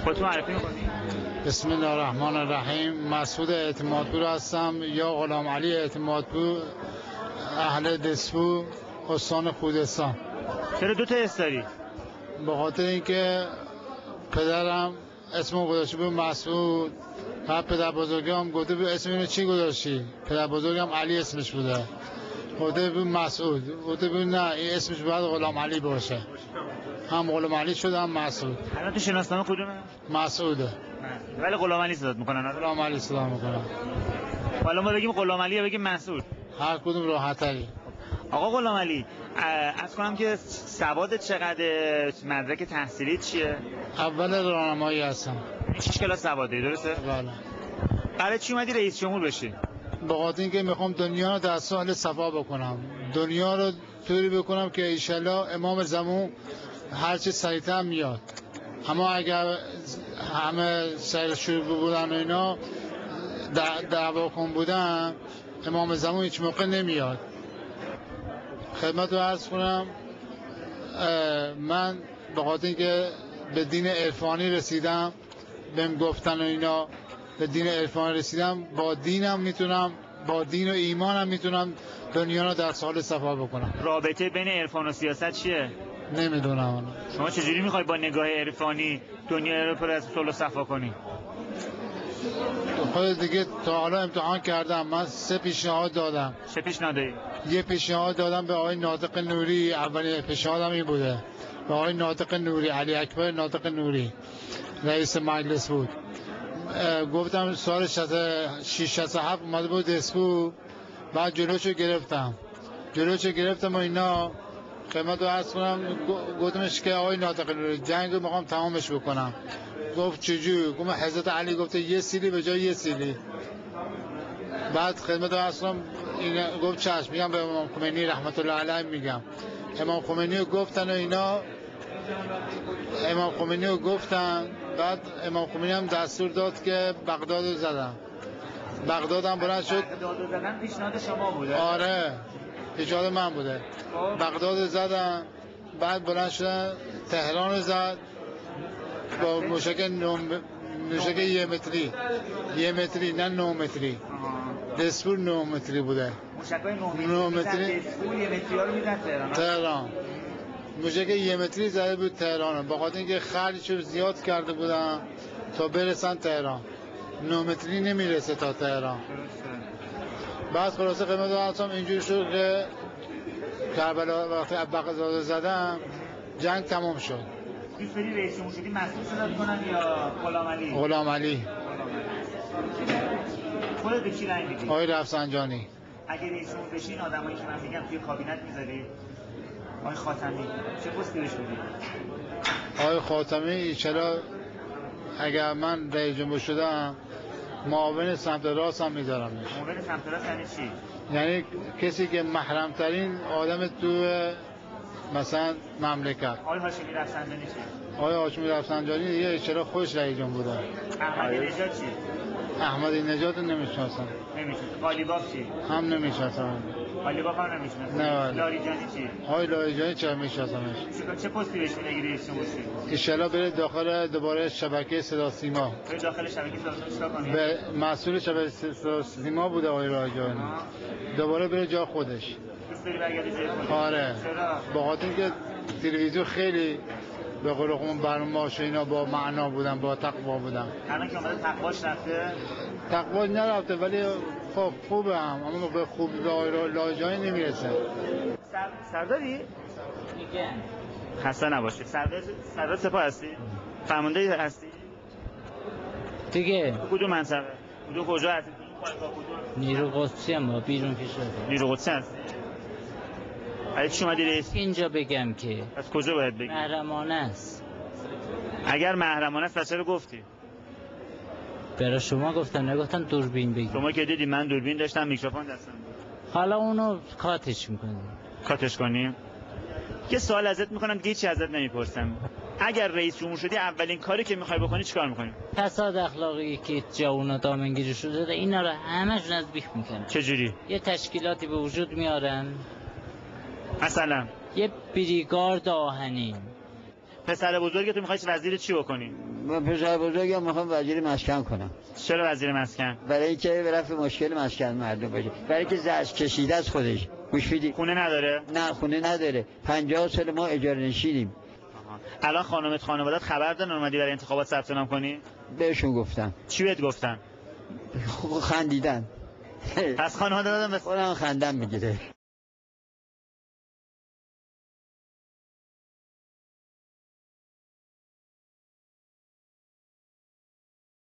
خودتون معرفی می‌کنید؟ بسم الله الرحمن الرحیم. مسعود اعتمادپور هستم یا غلام علی اعتمادپور، اهل دسفو، استان خوزستان. چرا دو تا اس داری؟ به خاطر اینکه پدرم اسمو گذاشته بود مسعود، بعد پدر بزرگم گفته بود اسم اینو چی گذاشتی؟ پدر بزرگم علی اسمش بوده، گفته بود مسعود، گفته بود نه این اسمش باید غلام علی باشه، هم غلام علی شد هم مسعود. الان تو شناسنامه کدومه؟ مسعوده. ولی غلام علی صدات میکنن. غلام علی صدا میکنن. حالا ما بگیم غلام علی یا بگیم مسعود؟ هر کدوم راحت‌تری. آقا غلام علی، عرض کنم که سواد چقدر، مدرک تحصیلی چیه؟ اول راهنمایی هستم. 6 کلاس سوادی، درسته؟ بله. برای چی اومدی رئیس جمهور بشی؟ به خاطر اینکه میخوام دنیا رو در سال صفا بکنم، دنیا رو طوری بکنم که انشالله امام زمان هرچی سریعتر میاد. اما اگر همه سرشور بودن و اینا دعوا کن بودن، امام زمان هیچ موقع نمیاد. خدمت رو عرض کنم، من به خاطر اینکه به دین عرفانی رسیدم، بهم گفتن و اینا، به دین عرفانی رسیدم، با دینم میتونم، با دین و ایمانم میتونم دنیا رو در سال صفا بکنم. رابطه بین عرفان و سیاست چیه؟ نمیدونم. شما چجوری میخوای با نگاه عرفانی دنیا رو پر از صلح و صفا کنی؟ خود دیگه تا حالا امتحان کردم، من 3 پیشنهاد دادم. چه پیشنهادی؟ یه پیشنهاد دادم به آقای ناطق نوری، اولین پیشنهادم این بوده، به آقای ناطق نوری، علی اکبر ناطق نوری، رئیس مجلس بود. گفتم سال 66-67 اومده بود دسپو، بعد جلوشو گرفتم و اینا. خدمت رو عرض کنم، گفتمش که آقای ناطق نوری جنگ رو میخوام تمامش بکنم. گفت چجور؟ گفتم حضرت علی گفته یه سیلی به جای یه سیلی. بعد خدمت رو عرض کنم، گفت چشم، میگم به امام خمینی رحمت الله علیه، میگم امام خمینی رو گفتن و اینا، امام خمینی رو گفتن. بعد امام خمینی هم دستور داد که بغداد رو زدن. بغداد هم بلند شد. بغداد رو زدن پیشنهاد شما بوده؟ آره، پیشنهاد من بوده. بغداد رو زدن، بعد بلند شدن تهران رو زد با موشک یه متری نه 9 متری. دسپور 9 متری بوده. موشکای 9 متری دسپور یه متری ها رو میزد تهران. موشک یه متری زده بود تهران، با خاطر اینکه خرجشو زیاد کرده بودن تا برسن تهران. 9 متری نمیرسه تا تهران. بعد خلاصه قیمت دارم اینجوری شد که کربلا وقتی بغداد زدن جنگ تمام شد. دوست داری رئیس جمهور شدی مسعود صدا کنن یا غلام علی؟ غلام علی. خودت به کی رأی میدی؟ آقای رفسنجانی. اگه رئیس جمهور بشین آدمایی که من میگم توی کابینت میذاری؟ آقای خاتمی چه پستی بهش میدی؟ آقای خاتمی چرا اگر من رئیس جمهور شدم معاون سمت راست هم میذارمش. معاون سمت راست یعنی چی؟ یعنی کسی که محرم ترین آدم تو مثلا مملکت. آقای هاشمی رفسنجانی چی؟ آقای هاشمی رفسنجانی دیگه چرا خوش رئیس جمهور بوده. احمدی نژاد چی؟ احمدی نژاد نمیشناسم. نمیشناسم. قالیباف چی؟ هم نمیشناسم. قالیباف هم نمیشناسم. نه. لاریجانی چی؟ آقای لاریجانی چرا میشناسمش؟ چه پستی بهش میدی اگه رئیس جمهور شی؟ ان شاءالله بره داخل دوباره شبکه صدا سیما. به داخل شبکه صدا سیما کنه. به مسئول شبکه صدا سیما بوده آقای لاریجانی. دوباره بره جا خودش. دوست داری برگردی جای خودت؟ آره. چرا؟ با خاطر اینکه تلویزیون خیلی به قول خودمون برنامه‌اش اینا با معنا بودن، با تقوا بودن. الان که اومده تقواش رفته؟ تقوا نرفته ولی خب خوبه هم، اما به خوب لاریجانی نمیرسه. سرداری؟ خسته نباشی. سردار سپاه هستی؟ فرمانده هستی؟ دیگه کدوم منصبه؟ کدوم کجا هستی؟ نیرو قدسی هم با بیرون پیش شده. نیرو قدسی هستی؟ اگه چی اومدی رئیس؟ اینجا بگم که از کجا باید بگی؟ محرمانه است. اگر محرمانه است چرا گفتی؟ برای شما گفتم، نگفتم دوربین بگی. شما که دیدی من دوربین داشتم، میکروفون دستم بود. حالا اونو کاتش میکنیم. کاتش کنیم؟ یه سوال ازت میکنم دیگه چی ازت نمیپرسم. اگر رئیس جمهور شدی اولین کاری که میخوای بکنی چیکار میکنی؟ فساد اخلاقی که جوونا دامنگیری شده اینا رو همشون از بیخ میکنن. چه جوری؟ یه تشکیلاتی به وجود میارن، مثلا یه بریگارد آهنین. پسر بزرگت میخوای وزیر چی بکنی؟ من پسر بزرگم میخوام وزیر مسکن کنم، چرا وزیر مسکن؟ برای اینکه به رفع مشکل مسکن مردم باشه، برای اینکه زرش کشیده از خودش. گوش بدی؟ خونه نداره؟ نه خونه نداره. 50 سال ما اجاره نشینیم. الان خانوادت خبر دارن اومدی برای انتخابات ثبت نام کنی؟ بهشون گفتم. چی بهت گفتن؟ خندیدن. پس خانواده دادم خودم خندم میگیره.